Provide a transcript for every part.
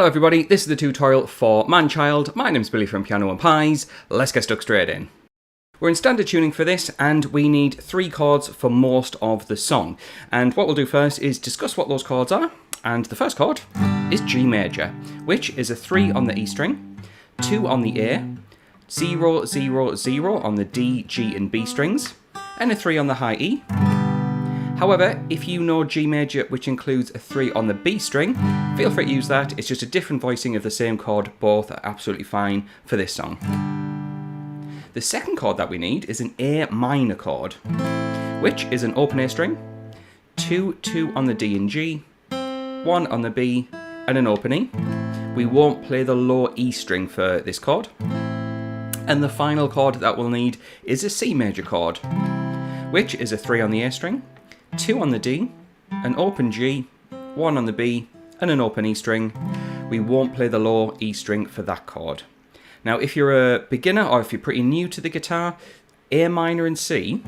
everybody, this is the tutorial for Manchild. My name's Billy from Piano and Pies. Let's get stuck straight in. We're in standard tuning for this, and we need 3 chords for most of the song. And what we'll do first is discuss what those chords are. And the first chord is G major, which is a 3 on the E string, 2 on the A, 0, 0, 0 on the D, G and B strings, and a 3 on the high E. However, if you know G major, which includes a 3 on the B string, feel free to use that. It's just a different voicing of the same chord. Both are absolutely fine for this song. The second chord that we need is an A minor chord, which is an open A string, 2, 2 on the D and G, 1 on the B, and an open E. We won't play the low E string for this chord. And the final chord that we'll need is a C major chord, which is a 3 on the A string, 2 on the D, an open G, 1 on the B, and an open E string. We won't play the low E string for that chord. Now, if you're a beginner or if you're pretty new to the guitar, A minor and C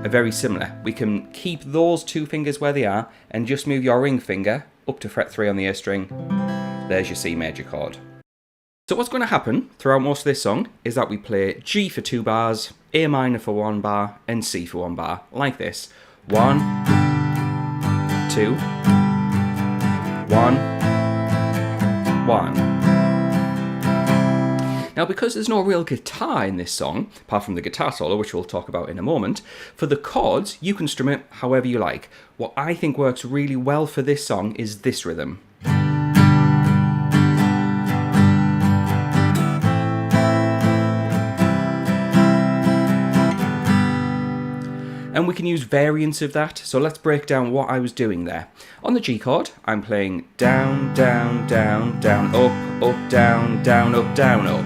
are very similar. We can keep those 2 fingers where they are and just move your ring finger up to fret 3 on the A string. There's your C major chord. So what's going to happen throughout most of this song is that we play G for 2 bars, A minor for 1 bar, and C for 1 bar, like this. 1, 2, 1, 1. Now, because there's no real guitar in this song, apart from the guitar solo, which we'll talk about in a moment, for the chords, you can strum it however you like. What I think works really well for this song is this rhythm. And we can use variants of that, so let's break down what I was doing there. On the G chord, I'm playing down, down, down, down, up, up, down, down, up, down, up.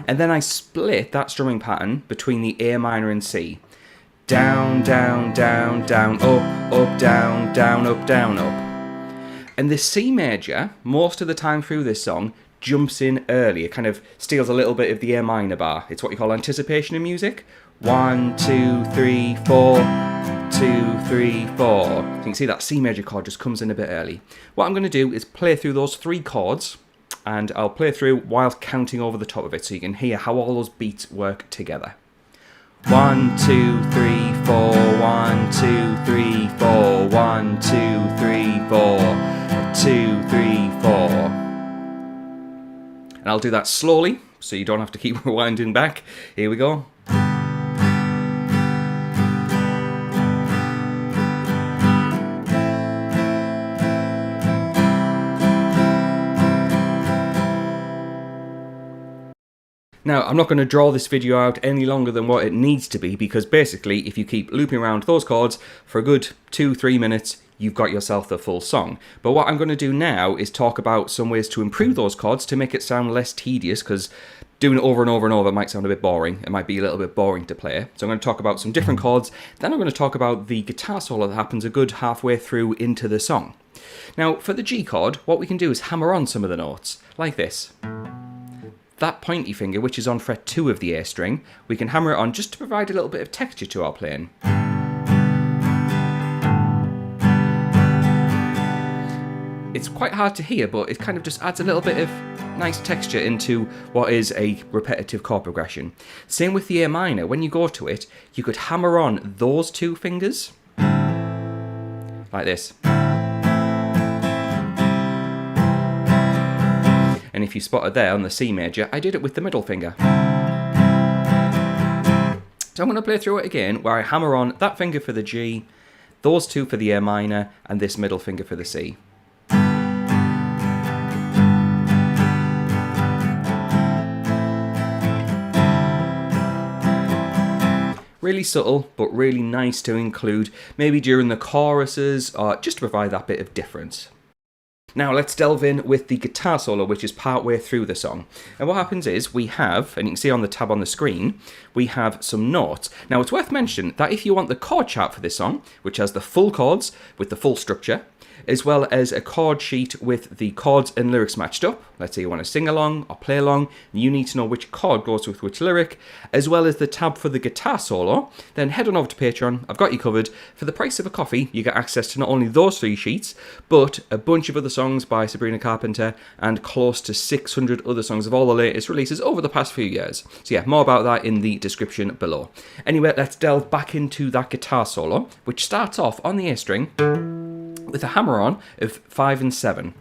And then I split that strumming pattern between the A minor and C. Down, down, down, down, up, down, down, up, down, up. And the C major, most of the time through this song, jumps in early. It kind of steals a little bit of the A minor bar. It's what you call anticipation in music. 1, 2, 3, 4, 2, 3, 4. So you can see that C major chord just comes in a bit early. What I'm going to do is play through those 3 chords, and I'll play through while counting over the top of it so you can hear how all those beats work together. 1, 2, 3, 4, 1, 2, 3, 4, 1, 2, 3, 4, 2, 3, 4. And I'll do that slowly so you don't have to keep rewinding back. Here we go. Now, I'm not going to draw this video out any longer than what it needs to be, because basically, if you keep looping around those chords for a good 2-3 minutes, you've got yourself the full song. But what I'm going to do now is talk about some ways to improve those chords to make it sound less tedious, because doing it over and over and over might sound a bit boring. It might be a little bit boring to play. So I'm going to talk about some different chords. Then I'm going to talk about the guitar solo that happens a good halfway through into the song. Now, for the G chord, what we can do is hammer on some of the notes, like this. That pointy finger, which is on fret 2 of the A string, we can hammer it on just to provide a little bit of texture to our playing. It's quite hard to hear, but it kind of just adds a little bit of nice texture into what is a repetitive chord progression. Same with the A minor. When you go to it, you could hammer on those 2 fingers, like this. And if you spotted there on the C major, I did it with the middle finger. So I'm going to play through it again, where I hammer on that finger for the G, those 2 for the A minor, and this middle finger for the C. Really subtle, but really nice to include, maybe during the choruses, or just to provide that bit of difference. Now let's delve in with the guitar solo, which is partway through the song. And what happens is we have, and you can see on the tab on the screen, we have some notes. Now it's worth mentioning that if you want the chord chart for this song, which has the full chords with the full structure, as well as a chord sheet with the chords and lyrics matched up. Let's say you want to sing along or play along, and you need to know which chord goes with which lyric, as well as the tab for the guitar solo. Then head on over to Patreon, I've got you covered. For the price of a coffee, you get access to not only those 3 sheets, but a bunch of other songs by Sabrina Carpenter, and close to 600 other songs of all the latest releases over the past few years. So yeah, more about that in the description below. Anyway, let's delve back into that guitar solo, which starts off on the A string, with a hammer on of 5 and 7.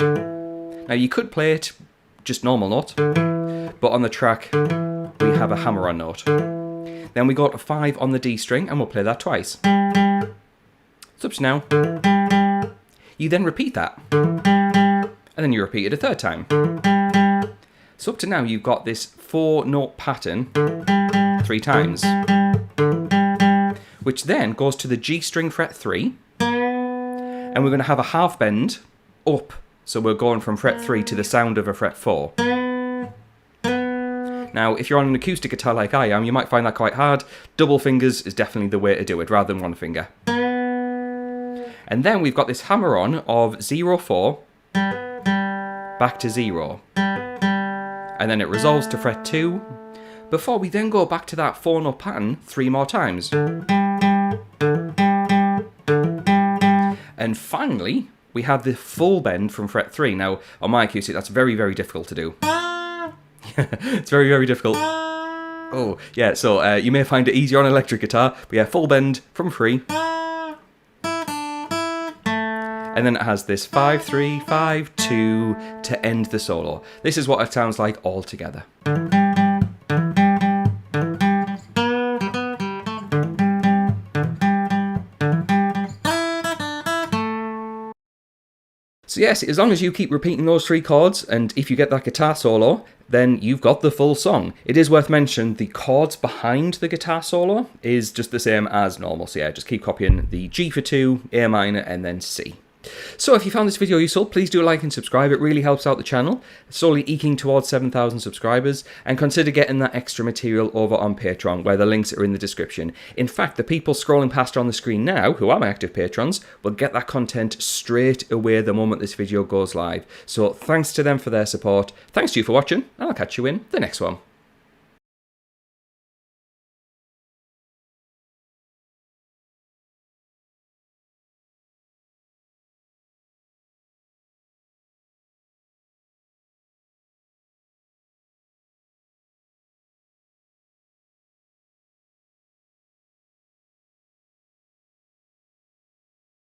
Now you could play it just normal note, but on the track we have a hammer on note. Then we go to 5 on the D string and we'll play that twice. So up to now. You then repeat that, and then you repeat it a 3rd time. So up to now you've got this 4-note pattern 3 times, which then goes to the G string fret 3, and we're going to have a half bend up, so we're going from fret 3 to the sound of a fret 4. Now, if you're on an acoustic guitar like I am, you might find that quite hard. Double fingers is definitely the way to do it, rather than 1 finger. And then we've got this hammer on of 0, 4, back to 0. And then it resolves to fret 2, before we then go back to that 4-note pattern 3 more times. And finally, we have the full bend from fret 3. Now, on my acoustic, that's very, very difficult to do. It's very, very difficult. Oh, yeah, so you may find it easier on an electric guitar, but yeah, full bend from 3. And then it has this 5, 3, 5, 2 to end the solo. This is what it sounds like all together. So yes, as long as you keep repeating those 3 chords, and if you get that guitar solo, then you've got the full song. It is worth mentioning the chords behind the guitar solo is just the same as normal. So yeah, just keep copying the G for 2, A minor, and then C. So if you found this video useful, please do like and subscribe. It really helps out the channel. It's slowly eking towards 7,000 subscribers, and consider getting that extra material over on Patreon, where the links are in the description. In fact, the people scrolling past on the screen now, who are my active patrons, will get that content straight away the moment this video goes live. So thanks to them for their support. Thanks to you for watching, and I'll catch you in the next one.